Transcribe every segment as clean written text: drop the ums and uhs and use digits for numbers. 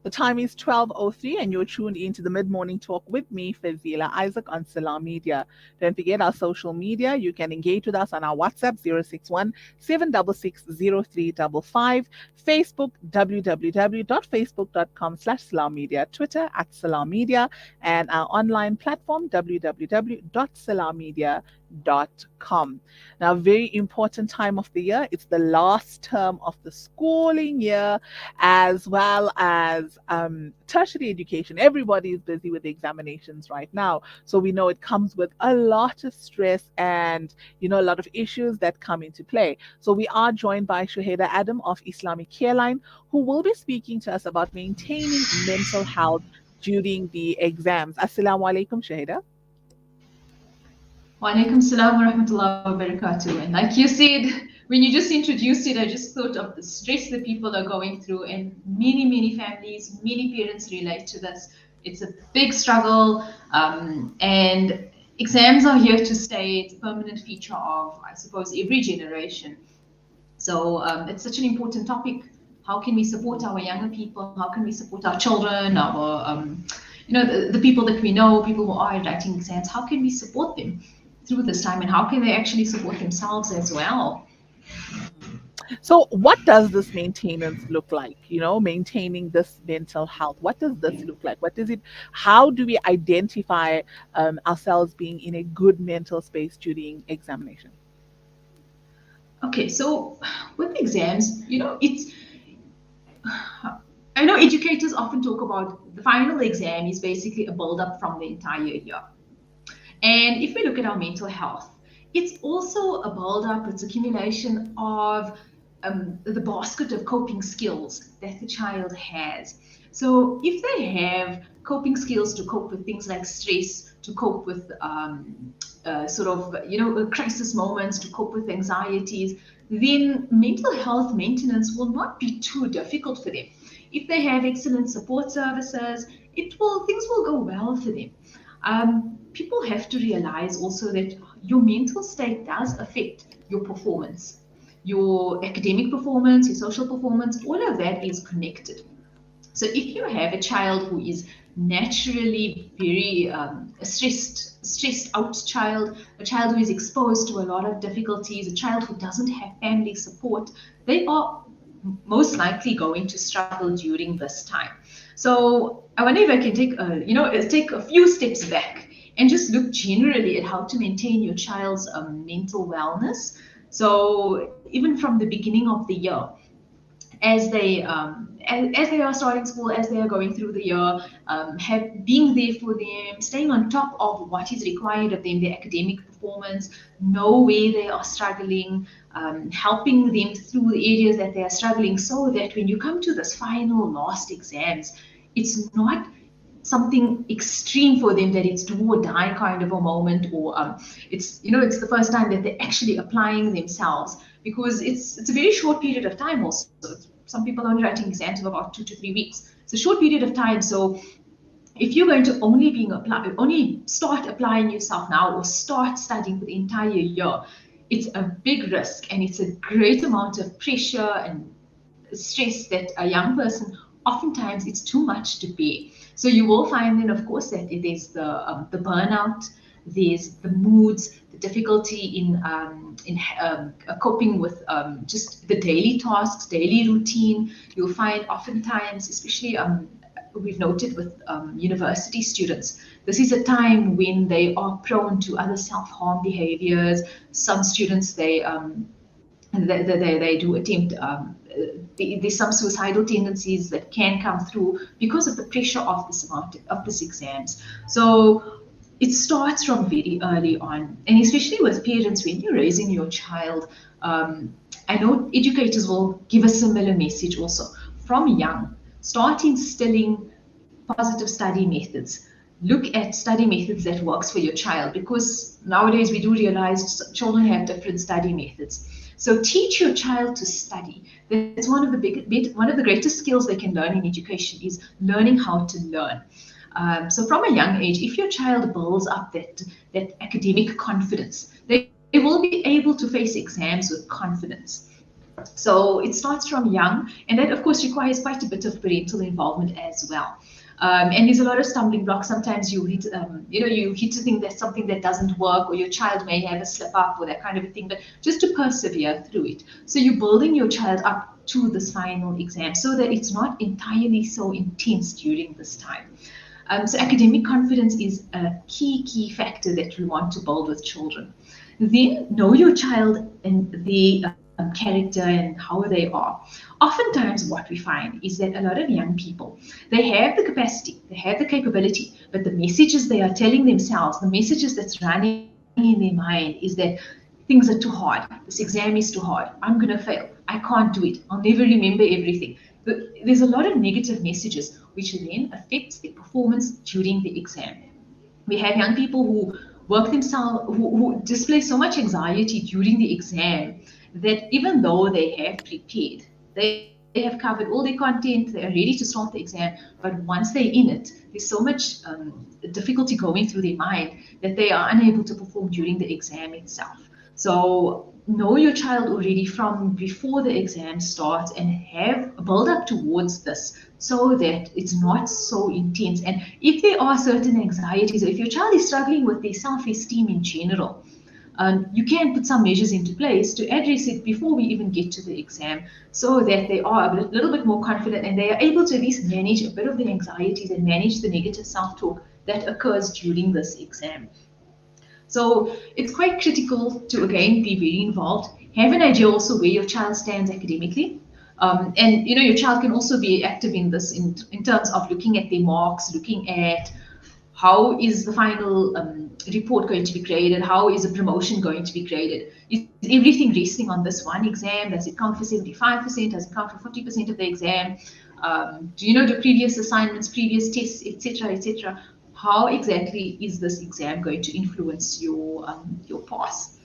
The time is 12:03 and you're tuned into the mid-morning talk with me, Fazila Isaac on Salam Media. Don't forget our social media. You can engage with us on our WhatsApp 061 766 Facebook www.facebook.com/Salam Media, Twitter @Salam Media, and our online platform www.salammedia.com. Now, very important time of the year. It's the last term of the schooling year, as well as tertiary education. Everybody is busy with the examinations right now. So we know it comes with a lot of stress and, a lot of issues that come into play. So we are joined by Shuhaida Adams of Islamic Careline, who will be speaking to us about maintaining mental health during the exams. Assalamu alaikum, Shuhaida. Wa alaikum salam wa rahmatullahi wa barakatuh. And like you said, when you just introduced it, I just thought of the stress that people are going through, and many families, many parents relate to this. It's a big struggle, and exams are here to stay. It's a permanent feature of, I suppose, every generation. So it's such an important topic. How can we support our younger people? How can we support our children, the people that we know, people who are writing exams? How can we support them through this time, and how can they actually support themselves as well? So, what does this maintenance look like? Maintaining this mental health. What does this look like? What is it? How do we identify ourselves being in a good mental space during examination? Okay, so with exams, I know educators often talk about the final exam is basically a build-up from the entire year. And if we look at our mental health, it's also a build-up, it's accumulation of the basket of coping skills that the child has. So if they have coping skills to cope with things like stress, to cope with crisis moments, to cope with anxieties, then mental health maintenance will not be too difficult for them. If they have excellent support services, things will go well for them. People have to realize also that your mental state does affect your performance, your academic performance, your social performance. All of that is connected. So if you have a child who is naturally very stressed out child, a child who is exposed to a lot of difficulties, a child who doesn't have family support, they are most likely going to struggle during this time. So I wonder if I can take a few steps back and just look generally at how to maintain your child's mental wellness. So even from the beginning of the year, as they are starting school, as they are going through the year, being there for them, staying on top of what is required of them, their academic performance, know where they are struggling, helping them through the areas that they are struggling, so that when you come to this final last exams, it's not something extreme for them, that it's do or die kind of a moment, or it's the first time that they're actually applying themselves, because it's a very short period of time. Also, some people are only writing exams of about 2 to 3 weeks. It's a short period of time. So if you're going to only start applying yourself now, or start studying for the entire year, it's a big risk, and it's a great amount of pressure and stress that a young person, oftentimes it's too much to bear. So you will find then, of course, that there's the burnout, there's the moods, the difficulty in coping with just the daily tasks, daily routine. You'll find oftentimes, especially we've noted with university students, this is a time when they are prone to other self-harm behaviors. Some students, they do attempt, there's some suicidal tendencies that can come through because of the pressure of this exams. So it starts from very early on, and especially with parents, when you're raising your child, I know educators will give a similar message also. From young, start instilling positive study methods. Look at study methods that works for your child, because nowadays we do realize children have different study methods. So teach your child to study. That's one of the greatest skills they can learn in education, is learning how to learn. So from a young age, if your child builds up that academic confidence, they will be able to face exams with confidence. So it starts from young, and that of course requires quite a bit of parental involvement as well. And there's a lot of stumbling blocks. Sometimes you hit, you hit a thing that's something that doesn't work, or your child may have a slip up or that kind of a thing. But just to persevere through it. So you're building your child up to this final exam so that it's not entirely so intense during this time. So academic confidence is a key factor that we want to build with children. Then know your child and their character and how they are. Oftentimes, what we find is that a lot of young people, they have the capacity, they have the capability, but the messages they are telling themselves, the messages that's running in their mind is that things are too hard. This exam is too hard. I'm going to fail. I can't do it. I'll never remember everything. There's a lot of negative messages which then affects their performance during the exam. We have young people who work themselves, who display so much anxiety during the exam that even though they have prepared, they have covered all their content, they are ready to start the exam, but once they're in it, there's so much difficulty going through their mind that they are unable to perform during the exam itself. So know your child already from before the exam starts and have a build up towards this so that it's not so intense. And if there are certain anxieties, or if your child is struggling with their self-esteem in general, you can put some measures into place to address it before we even get to the exam so that they are a little bit more confident and they are able to at least manage a bit of the anxieties and manage the negative self-talk that occurs during this exam. So it's quite critical to again be very involved. Have an idea also where your child stands academically. And your child can also be active in this in terms of looking at their marks, looking at how is the final report going to be graded, how is a promotion going to be graded. Is everything resting on this one exam? Does it count for 75%? Does it count for 50% of the exam? Do you know the previous assignments, previous tests, etc., etc.? How exactly is this exam going to influence your pass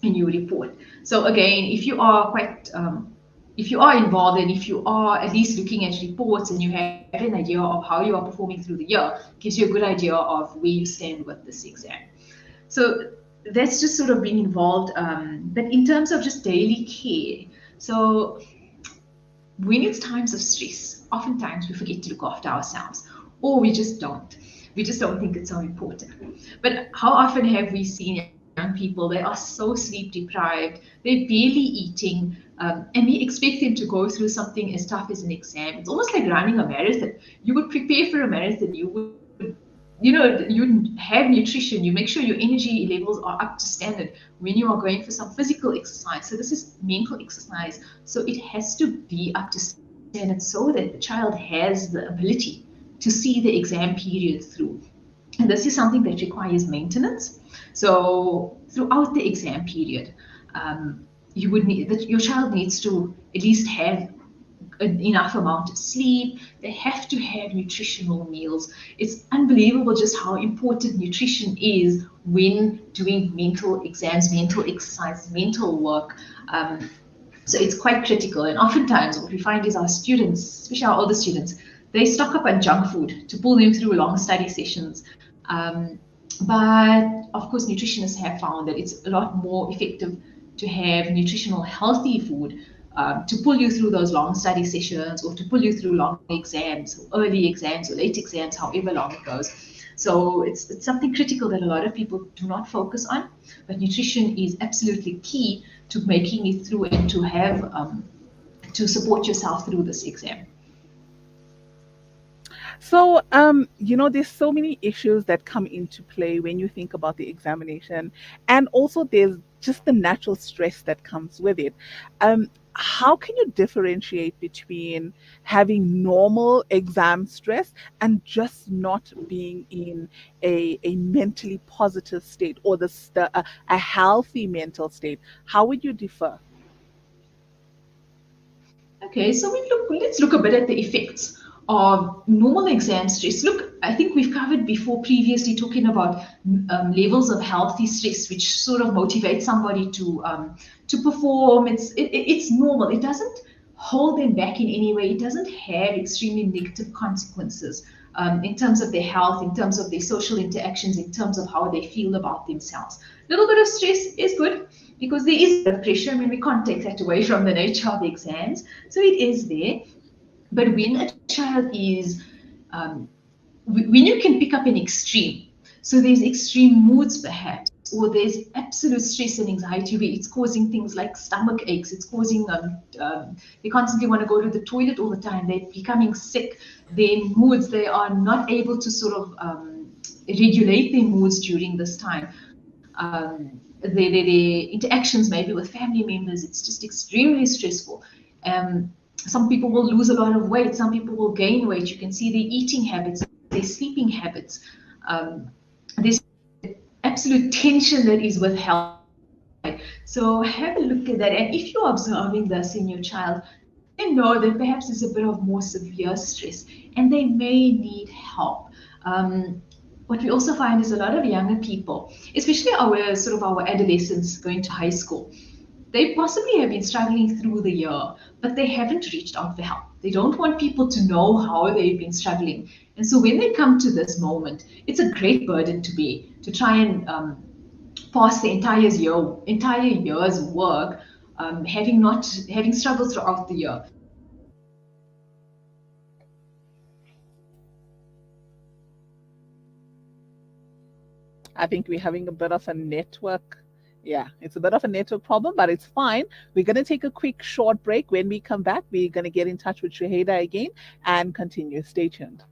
in your report? So again, if you are involved and if you are at least looking at reports and you have an idea of how you are performing through the year, gives you a good idea of where you stand with this exam. So that's just sort of being involved. But in terms of just daily care, so when it's times of stress, oftentimes we forget to look after ourselves, or we just don't. We just don't think it's so important. But how often have we seen young people? They are so sleep deprived, they're barely eating, and we expect them to go through something as tough as an exam. It's almost like running a marathon. You would prepare for a marathon, you have nutrition, you make sure your energy levels are up to standard when you are going for some physical exercise. So this is mental exercise. So it has to be up to standard so that the child has the ability to see the exam period through. And this is something that requires maintenance. So throughout the exam period, you would need that your child needs to at least have enough amount of sleep. They have to have nutritional meals. It's unbelievable just how important nutrition is when doing mental exams, mental exercise, mental work. So it's quite critical. And oftentimes, what we find is our students, especially our older students, they stock up on junk food to pull them through long study sessions. But of course, nutritionists have found that it's a lot more effective to have nutritional, healthy food to pull you through those long study sessions or to pull you through long exams, or early exams or late exams, however long it goes. So it's something critical that a lot of people do not focus on, but nutrition is absolutely key to making it through and to have to support yourself through this exam. So, there's so many issues that come into play when you think about the examination, and also there's just the natural stress that comes with it. How can you differentiate between having normal exam stress and just not being in a mentally positive state, or a healthy mental state? How would you differ? Okay, so let's look a bit at the effects of normal exam stress. Look, I think we've covered before previously talking about levels of healthy stress, which sort of motivates somebody to perform. It's normal. It doesn't hold them back in any way. It doesn't have extremely negative consequences in terms of their health, in terms of their social interactions, in terms of how they feel about themselves. A little bit of stress is good. because there is a bit of pressure. I mean, we can't take that away from the nature of the exams. So it is there. But when a child is, when you can pick up an extreme, so there's extreme moods perhaps, or there's absolute stress and anxiety where it's causing things like stomach aches, it's causing, they constantly want to go to the toilet all the time, they're becoming sick, their moods, they are not able to sort of regulate their moods during this time. Their interactions maybe with family members, it's just extremely stressful. Some people will lose a lot of weight, some people will gain weight. You can see their eating habits, their sleeping habits. There's absolute tension that is withheld. So have a look at that. And if you're observing this in your child, then know that perhaps there's a bit of more severe stress and they may need help. What we also find is a lot of younger people, especially our adolescents going to high school, they possibly have been struggling through the year, but they haven't reached out for help. They don't want people to know how they've been struggling. And so when they come to this moment, it's a great burden to bear, to try and pass the entire year's work, having struggled throughout the year. I think we're having a bit of a network. Yeah, it's a bit of a network problem, but it's fine. We're going to take a quick short break. When we come back, we're going to get in touch with Shuhaida again and continue. Stay tuned.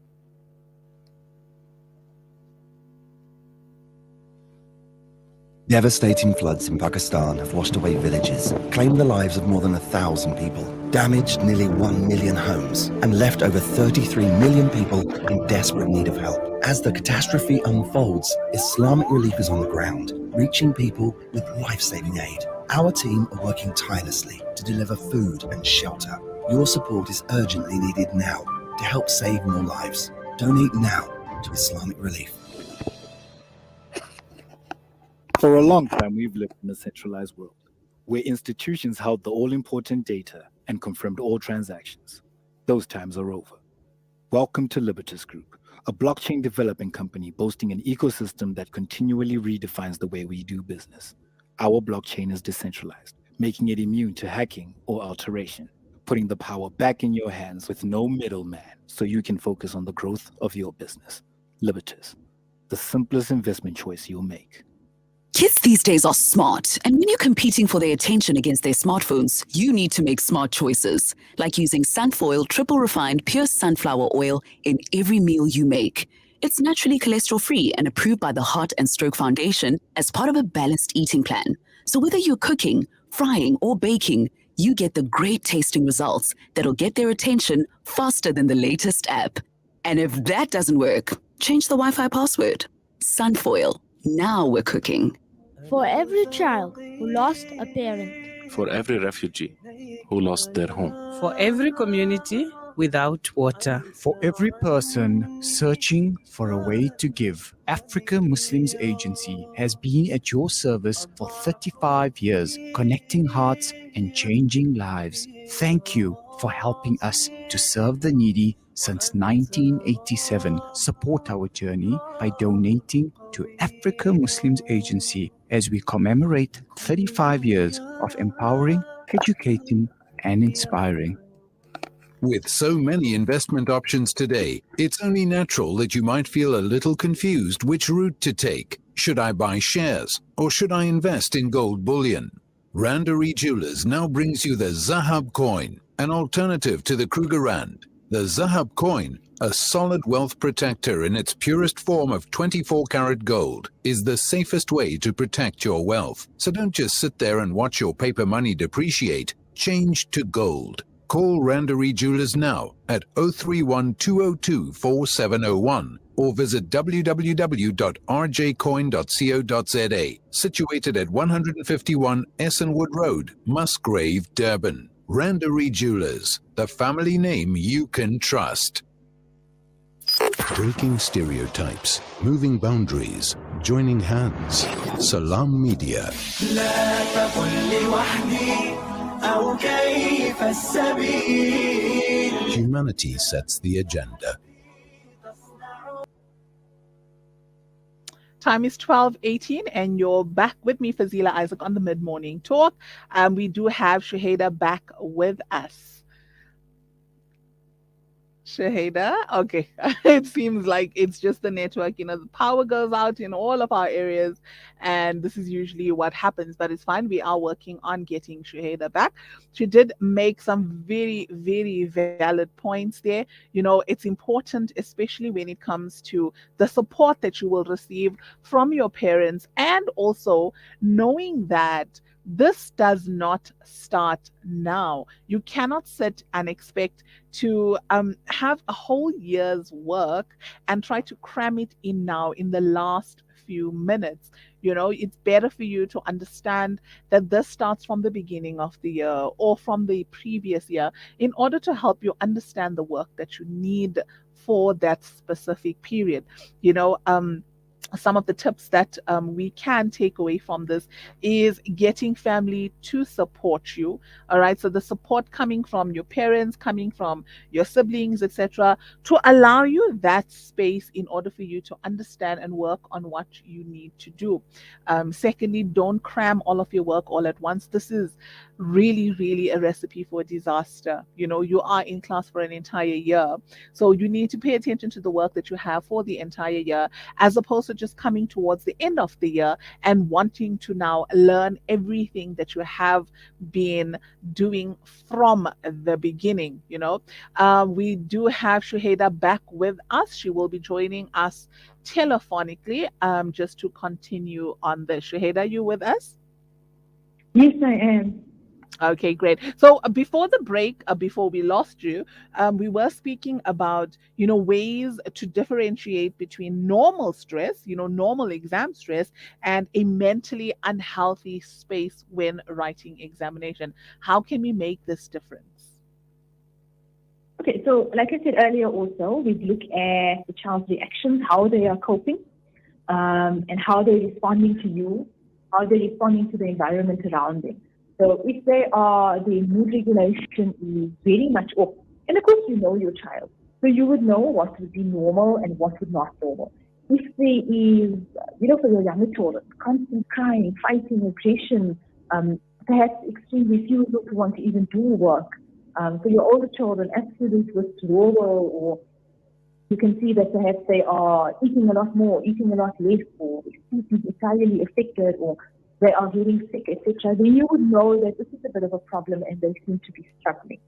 Devastating floods in Pakistan have washed away villages, claimed the lives of more than 1,000 people, damaged nearly 1 million homes, and left over 33 million people in desperate need of help. As the catastrophe unfolds, Islamic Relief is on the ground, reaching people with life-saving aid. Our team are working tirelessly to deliver food and shelter. Your support is urgently needed now to help save more lives. Donate now to Islamic Relief. For a long time, we've lived in a centralized world, where institutions held the all-important data and confirmed all transactions. Those times are over. Welcome to Libertas Group, a blockchain development company boasting an ecosystem that continually redefines the way we do business. Our blockchain is decentralized, making it immune to hacking or alteration, putting the power back in your hands with no middleman so you can focus on the growth of your business. Libertas, the simplest investment choice you'll make. Kids these days are smart, and when you're competing for their attention against their smartphones, you need to make smart choices, like using Sunfoil triple refined pure sunflower oil in every meal you make. It's naturally cholesterol-free and approved by the Heart and Stroke Foundation as part of a balanced eating plan. So whether you're cooking, frying, or baking, you get the great tasting results that'll get their attention faster than the latest app. And if that doesn't work, change the Wi-Fi password. Sunfoil. Now we're cooking. For every child who lost a parent. For every refugee who lost their home. For every community without water. For every person searching for a way to give, Africa Muslims Agency has been at your service for 35 years, connecting hearts and changing lives. Thank you for helping us to serve the needy since 1987. Support our journey by donating to Africa Muslims Agency as we commemorate 35 years of empowering, educating, and inspiring. With so many investment options today, it's only natural that you might feel a little confused which route to take. Should I buy shares or should I invest in gold bullion? Randery Jewelers now brings you the Zahab coin, an alternative to the Kruger Rand. The Zahab coin, a solid wealth protector in its purest form of 24-karat gold, is the safest way to protect your wealth. So don't just sit there and watch your paper money depreciate. Change to gold. Call Randery Jewelers now at 031 202 4701 or visit www.rjcoin.co.za, situated at 151 Essenwood Road, Musgrave, Durban. Randery Jewelers, the family name you can trust. Breaking stereotypes, moving boundaries, joining hands. Salam Media. Humanity sets the agenda. Time is 12:18, and you're back with me, Fazila Isaac, on the mid-morning talk. We do have Shuhaida back with us. Shahida, okay. It seems like it's just the network. The power goes out in all of our areas, and this is usually what happens, but it's fine. We are working on getting Shahida back. She did make some very, very valid points there. It's important, especially when it comes to the support that you will receive from your parents, and also knowing that this does not start now. You cannot sit and expect to have a whole year's work and try to cram it in now in the last few minutes. It's better for you to understand that this starts from the beginning of the year or from the previous year in order to help you understand the work that you need for that specific period. Some of the tips that we can take away from this is getting family to support you. All right, so the support coming from your parents, coming from your siblings, etc., to allow you that space in order for you to understand and work on what you need to do. Secondly, don't cram all of your work all at once. This is really, really a recipe for disaster. You are in class for an entire year, so you need to pay attention to the work that you have for the entire year, as opposed to just coming towards the end of the year and wanting to now learn everything that you have been doing from the beginning. We do have Shuhaida back with us. She will be joining us telephonically, just to continue on this. Shuhaida, you with us? Yes, I am. Okay, great. So before the break, before we lost you, we were speaking about, ways to differentiate between normal stress, normal exam stress, and a mentally unhealthy space when writing examination. How can we make this difference? Okay, so like I said earlier also, we look at the child's reactions, how they are coping, and how they're responding to you, how they're responding to the environment around them. So if the mood regulation is very much off, and of course you know your child, so you would know what would be normal and what would not normal. If there is, for your younger children, constant crying, fighting, aggression, perhaps extreme refusal to want to even do work. For your older children, absolute withdrawal, or you can see that perhaps they are eating a lot more, eating a lot less, or sleep is entirely affected, or they are getting sick, etc., then you would know that this is a bit of a problem and they seem to be struggling.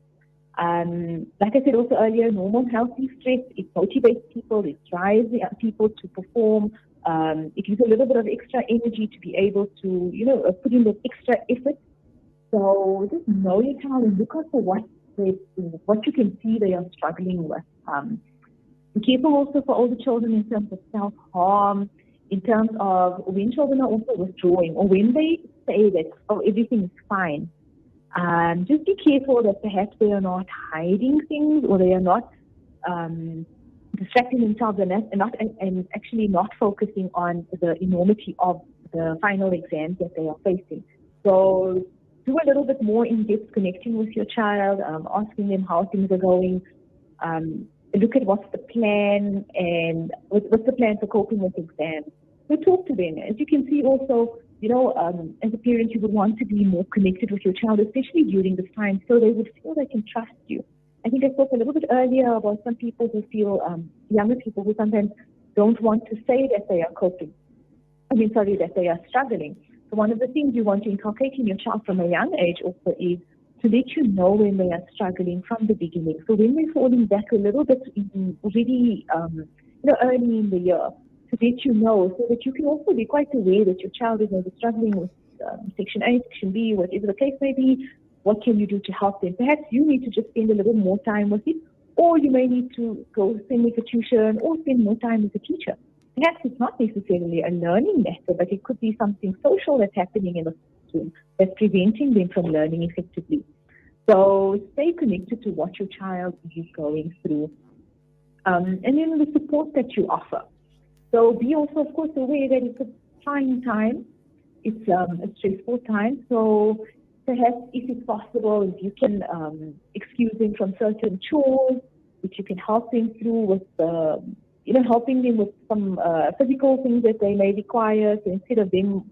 Like I said also earlier, normal healthy stress, it motivates people, it drives people to perform, it gives a little bit of extra energy to be able to, put in that extra effort. So just know your child and look out for what you can see they are struggling with. Be careful also for older children in terms of self-harm, in terms of when children are also withdrawing, or when they say that, everything is fine. Just be careful that perhaps they are not hiding things, or they are not distracting themselves and actually not focusing on the enormity of the final exams that they are facing. So do a little bit more in-depth connecting with your child, asking them how things are going. Look at what's the plan and what's the plan for coping with exams. So talk to them. As you can see also, as a parent, you would want to be more connected with your child, especially during this time, so they would feel they can trust you. I think I spoke a little bit earlier about some people who feel, younger people who sometimes don't want to say that they are coping. That they are struggling. So one of the things you want to inculcate in your child from a young age also is to let you know when they are struggling from the beginning. So when we're falling back a little bit already, early in the year, to let you know, so that you can also be quite aware that your child is maybe struggling with Section A, Section B, whatever the case may be. What can you do to help them? Perhaps you need to just spend a little more time with it, or you may need to go send it for tuition or spend more time with a teacher. Perhaps it's not necessarily a learning matter, but it could be something social that's happening in the classroom that's preventing them from learning effectively. So stay connected to what your child is going through. And then the support that you offer. So be also, of course, aware that it's a trying time. It's a stressful time. So perhaps if it's possible, if you can excuse them from certain chores, if you can help them through with helping them with some physical things that they may require. So instead of them,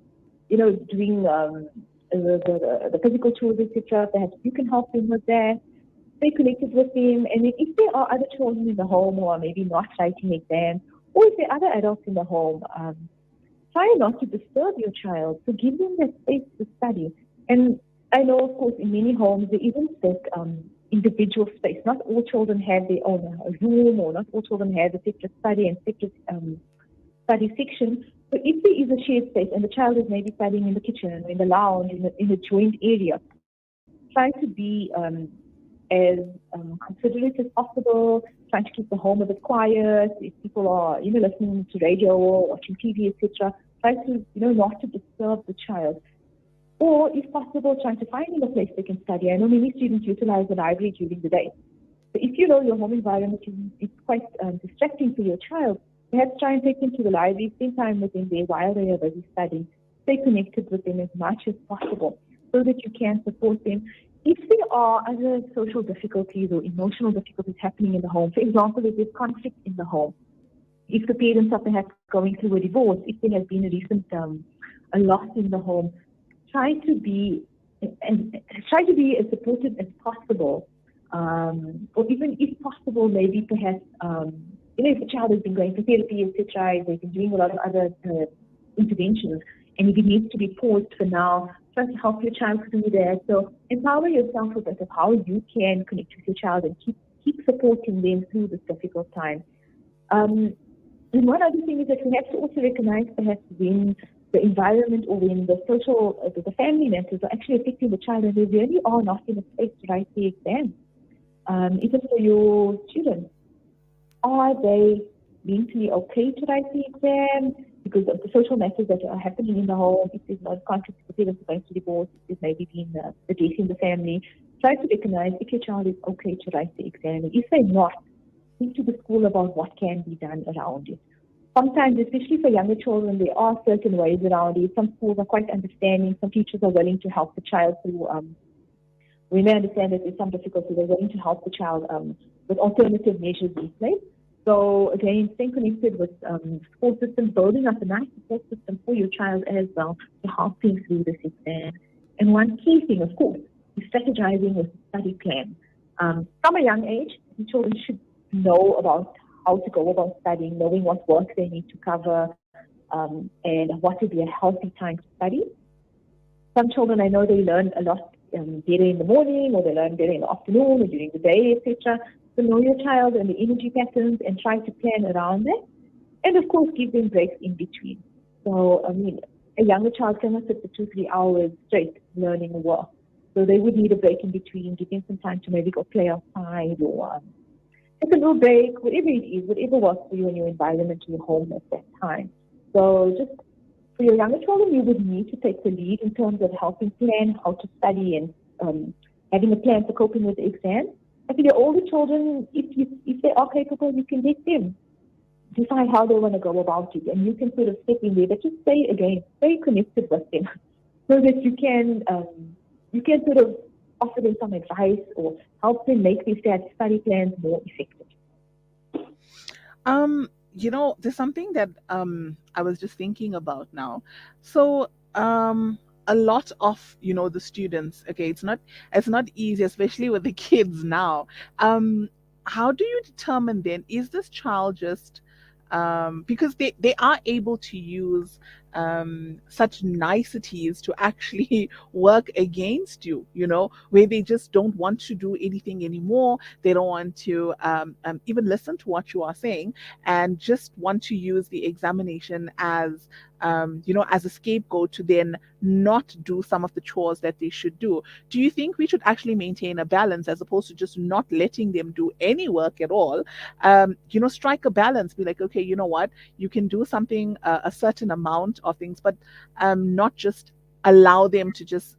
doing the physical chores, etc., perhaps you can help them with that. Stay connected with them. And then if there are other children in the home who are maybe not writing exams, or if there are other adults in the home, try not to disturb your child. So give them that space to study. And I know, of course, in many homes there isn't that individual space. Not all children have their own room, or not all children have a separate study and separate study section. But if there is a shared space and the child is maybe studying in the kitchen, in the lounge, in a joint area, try to be as considerate as possible, trying to keep the home a bit quiet. If people are, listening to radio or watching TV, etc., try to, not to disturb the child. Or, if possible, trying to find them a place they can study. I know many students utilize the library during the day. So if you know your home environment is quite distracting for your child, perhaps try and take them to the library, spend time with them there while they are busy studying. Stay connected with them as much as possible so that you can support them. If there are other social difficulties or emotional difficulties happening in the home, for example, if there's conflict in the home, if the parents are perhaps going through a divorce, if there has been a recent a loss in the home, try to be as supportive as possible, or even if possible, maybe perhaps if the child has been going to therapy, etc., if they've been doing a lot of other interventions, and if it needs to be paused for now, try to help your child through that. So empower yourself a bit of how you can connect with your child and keep supporting them through this difficult time. And one other thing is that we have to also recognize perhaps when the environment or when the social, the family matters are actually affecting the child and they really are not in a space to write the exam. Even for your students, are they mentally okay to write the exam because of the social matters that are happening in the home? If there's no conflict, the parents are going to divorce, if there's maybe been a death in the family, try to recognize if your child is okay to write the exam. And if they're not, speak to the school about what can be done around it. Sometimes, especially for younger children, there are certain ways around it. Some schools are quite understanding. Some teachers are willing to help the child through. We may understand that there's some difficulty. They're willing to help the child with alternative measures in place. So again, staying connected with school systems, building up a nice support system for your child as well to help them through this exam. And one key thing, of course, is strategizing with the study plan. From a young age, the children should know about how to go about studying, knowing what work they need to cover, and what would be a healthy time to study. Some children, I know they learn a lot better in the morning, or they learn better in the afternoon or during the day, etc. So know your child and the energy patterns and try to plan around that. And of course, give them breaks in between. So, a younger child cannot sit for 2-3 hours straight learning work. So they would need a break in between, give them some time to maybe go play outside or take a little break, whatever it is, whatever works for you in your environment, your home at that time. So just for your younger children, you would need to take the lead in terms of helping plan how to study and having a plan for coping with the exam. And for your older children, if they are capable, you can let them decide how they want to go about it, and you can sort of step in there. But just stay connected with them, so that you can sort of offer them some advice or help them make these study plans more effective. There's something that I was just thinking about now. So a lot of the students, okay, it's not easy, especially with the kids now. How do you determine then, is this child just because they are able to use such niceties to actually work against you, where they just don't want to do anything anymore. They don't want to even listen to what you are saying, and just want to use the examination as as a scapegoat to then not do some of the chores that they should do. Do you think we should actually maintain a balance as opposed to just not letting them do any work at all? Strike a balance, be like, okay, you know what, you can do something, a certain amount of things, but not just allow them to just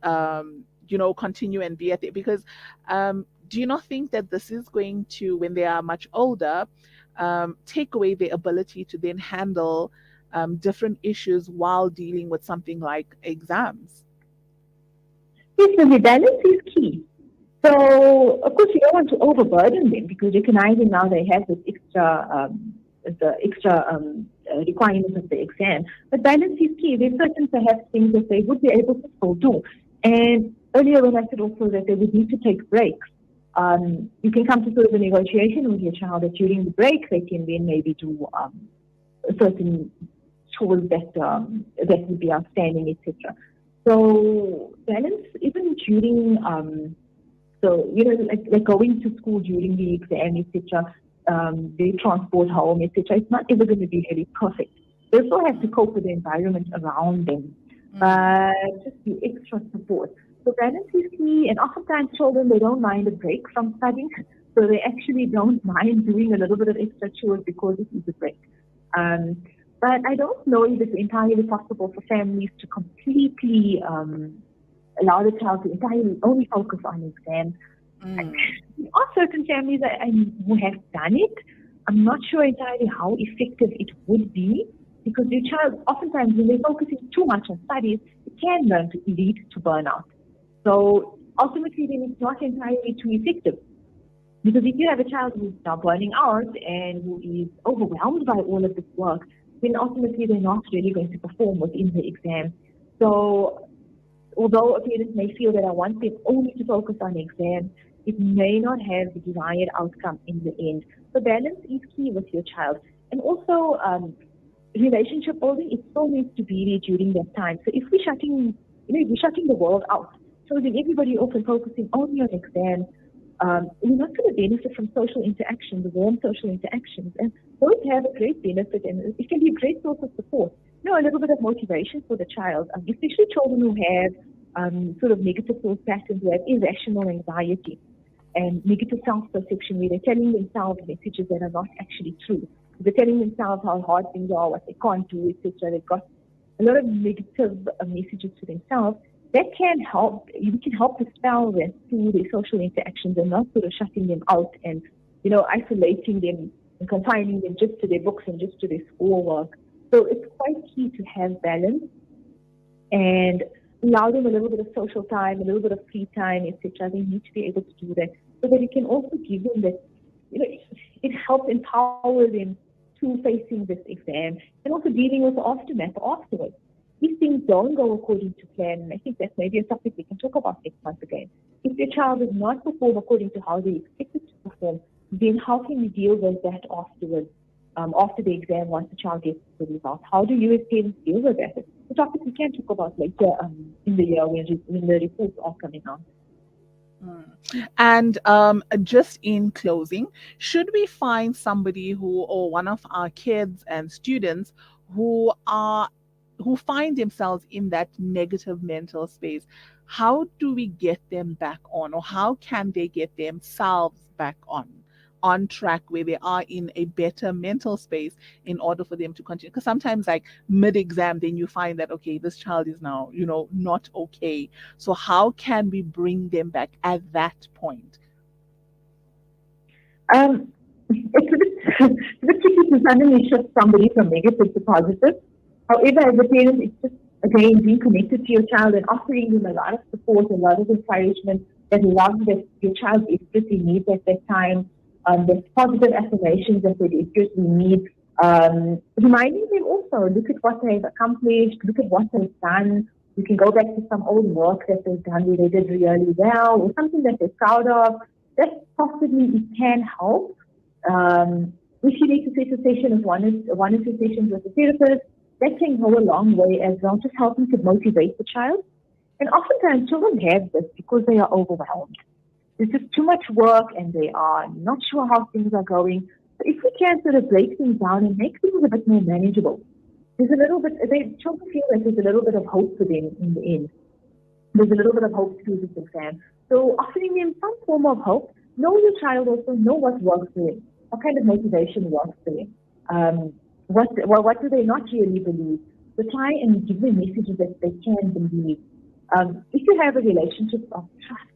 continue and be at it. Because do you not think that this is going to, when they are much older, take away their ability to then handle different issues while dealing with something like exams? Yes, so the balance is key. So, of course, you don't want to overburden them, because recognizing now they have this extra the extra requirements of the exam. But balance is key. There's certain perhaps things that they would be able to still do. And earlier when I said also that they would need to take breaks, you can come to sort of a negotiation with your child that during the break they can then maybe do certain chores that would be outstanding, etc. So balance even during like going to school during the exam, etc. The transport home, etc. It's not ever going to be really perfect. They still have to cope with the environment around them, but just the extra support. So balance is key, and oftentimes children, they don't mind a break from studying, so they actually don't mind doing a little bit of extra chores because it is a break. But I don't know if it's entirely possible for families to completely allow the child to entirely only focus on exams. There are certain families who have done it. I'm not sure entirely how effective it would be, because your child, oftentimes when they're focusing too much on studies, it can lead to burnout. So ultimately then it's not entirely too effective. Because if you have a child who's now burning out and who is overwhelmed by all of this work, then ultimately they're not really going to perform within the exam. So although a parent may feel that I want them only to focus on exams, it may not have the desired outcome in the end. So balance is key with your child. And also relationship building, it still needs to be there during that time. So if we're shutting the world out, so then everybody also focusing only on exams, we're not going to benefit from social interactions, warm social interactions. And those have a great benefit, and it can be a great source of support. A little bit of motivation for the child, especially children who have sort of negative thought patterns, who have irrational anxiety and negative self-perception, where they're telling themselves messages that are not actually true. They're telling themselves how hard things are, what they can't do, etc. They've got a lot of negative messages to themselves. That can help. You can help dispel them through their social interactions and not sort of shutting them out and, isolating them and confining them just to their books and just to their schoolwork. So it's quite key to have balance and allow them a little bit of social time, a little bit of free time, etc. They need to be able to do that so that it can also give them that, it helps empower them to facing this exam and also dealing with the aftermath afterwards. If things don't go according to plan, and I think that's maybe a topic we can talk about next month again. If your child does not perform according to how they expected to perform, then how can we deal with that afterwards, after the exam, once the child gets the results? How do you as parents deal with that? It's a topic we can talk about later in the year when the reports are coming out. And just in closing, should we find somebody or one of our kids and students who find themselves in that negative mental space, how do we get them back on, or how can they get themselves back on track where they are in a better mental space in order for them to continue? Because sometimes like mid-exam, then you find that, okay, this child is now, not okay. So how can we bring them back at that point? It's a bit tricky to suddenly shift somebody from negative to positive. However, as a parent, it's just, again, being connected to your child and offering them a lot of support, a lot of encouragement, that love that your child desperately needs at that time, the positive affirmations that they desperately need, reminding them also, look at what they've accomplished, look at what they've done. You can go back to some old work that they've done where they did really well, or something that they're proud of. That possibly it can help. If you need to set a session of one or two sessions with a therapist, that can go a long way as well, just helping to motivate the child. And oftentimes children have this because they are overwhelmed. There's just too much work and they are not sure how things are going. So if we can sort of break things down and make things a bit more manageable, children feel like there's a little bit of hope for them in the end. There's a little bit of hope through this exam. So offering them some form of hope, know your child also, know what works for them, what kind of motivation works for them. What do they not really believe? So try and give them messages that they can believe. If you have a relationship of trust,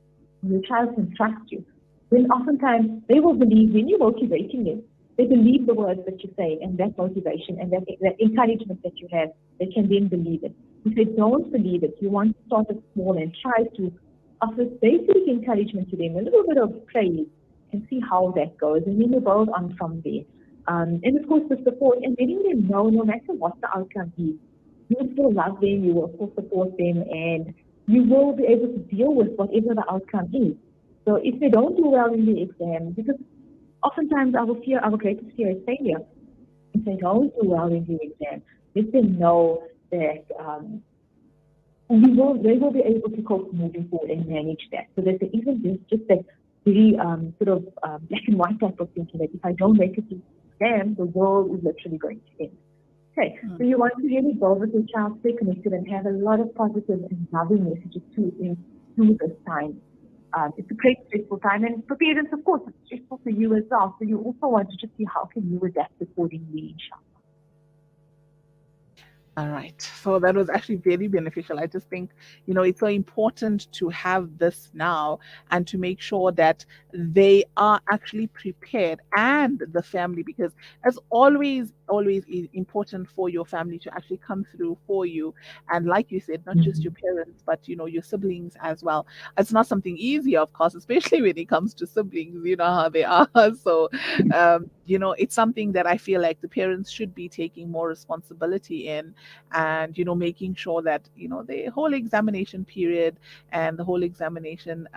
your child can trust you, then oftentimes they will believe when you're motivating them. They believe the words that you say and that motivation and that encouragement that you have. They can then believe it. If they don't believe it, you want to start small and try to offer basic encouragement to them, a little bit of praise, and see how that goes. And then you build on from there. And of course the support and letting them know no matter what the outcome is, you will still love them, you will still support them, and you will be able to deal with whatever the outcome is. So if they don't do well in the exam, because oftentimes our greatest fear is failure. If they don't do well in the exam, let them know that they will be able to cope moving forward and manage that. So that there isn't just that very black and white type of thinking that if I don't make it to the exam, the world is literally going to end. Okay, so you want to really build with your child, stay connected, and have a lot of positive and loving messages to them through this time. It's a great stressful time, and for parents, of course, it's stressful for you as well. So you also want to just see how can you adapt accordingly, inshallah. All right. So that was actually very beneficial. I just think, it's so important to have this now and to make sure that they are actually prepared and the family, because as always is important for your family to actually come through for you. And like you said, not just your parents, but, your siblings as well. It's not something easy, of course, especially when it comes to siblings, you know how they are. So, it's something that I feel like the parents should be taking more responsibility in, and making sure that the whole examination period and the whole examination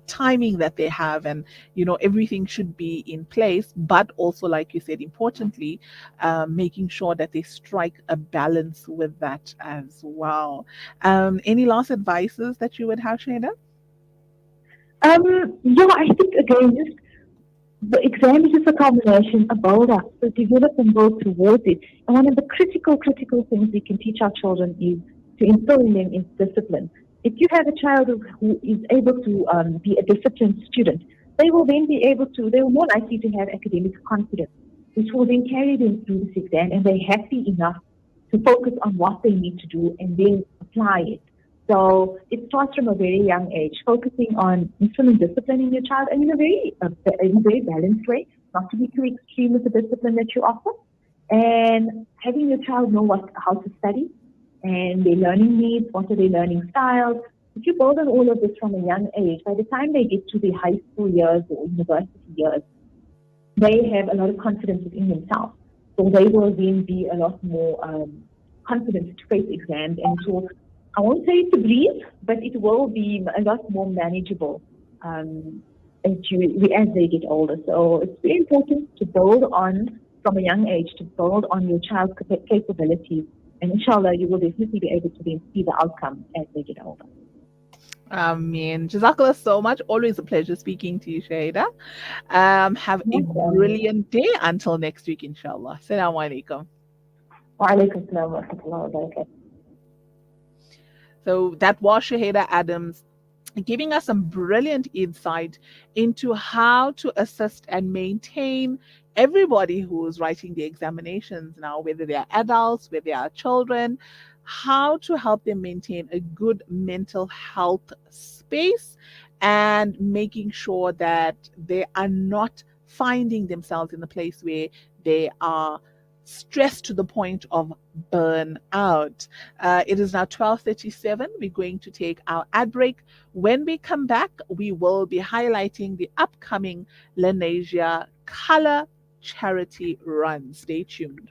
timing that they have, and everything should be in place, but also, like you said, importantly, making sure that they strike a balance with that as well. Any last advices that you would have, Shuhaida? Yeah, I think again, just the exam is just a combination, a build-up, so develop and build towards it. And one of the critical things we can teach our children is to instill in them is discipline. If you have a child who is able to be a disciplined student, they will more likely to have academic confidence, which will then carry them through this exam, and they're happy enough to focus on what they need to do and then apply it. So it starts from a very young age, focusing on instilling discipline in your child, and in a very balanced way, not to be too extreme with the discipline that you offer, and having your child know how to study and their learning needs, what are their learning styles. If you build on all of this from a young age, by the time they get to the high school years or university years, they have a lot of confidence within themselves. So they will then be a lot more confident to face exams, and to, I won't say to breathe, but it will be a lot more manageable as they get older. So it's very important to build on, from a young age, to build on your child's capabilities. And inshallah, you will definitely be able to then see the outcome as they get older. Ameen. Jazakallah so much. Always a pleasure speaking to you, Shuhaida. Have a brilliant day until next week, inshallah. Assalamu alaikum. Wa alaikum assalam wa rahmatullahi wa barakatuh. So that was Shuhaida Adams giving us some brilliant insight into how to assist and maintain everybody who is writing the examinations now, whether they are adults, whether they are children, how to help them maintain a good mental health space, and making sure that they are not finding themselves in a place where they are stressed to the point of burnout. It is now 12:37. We're going to take our ad break. When we come back, we will be highlighting the upcoming Lenasia Color Charity Run. Stay tuned.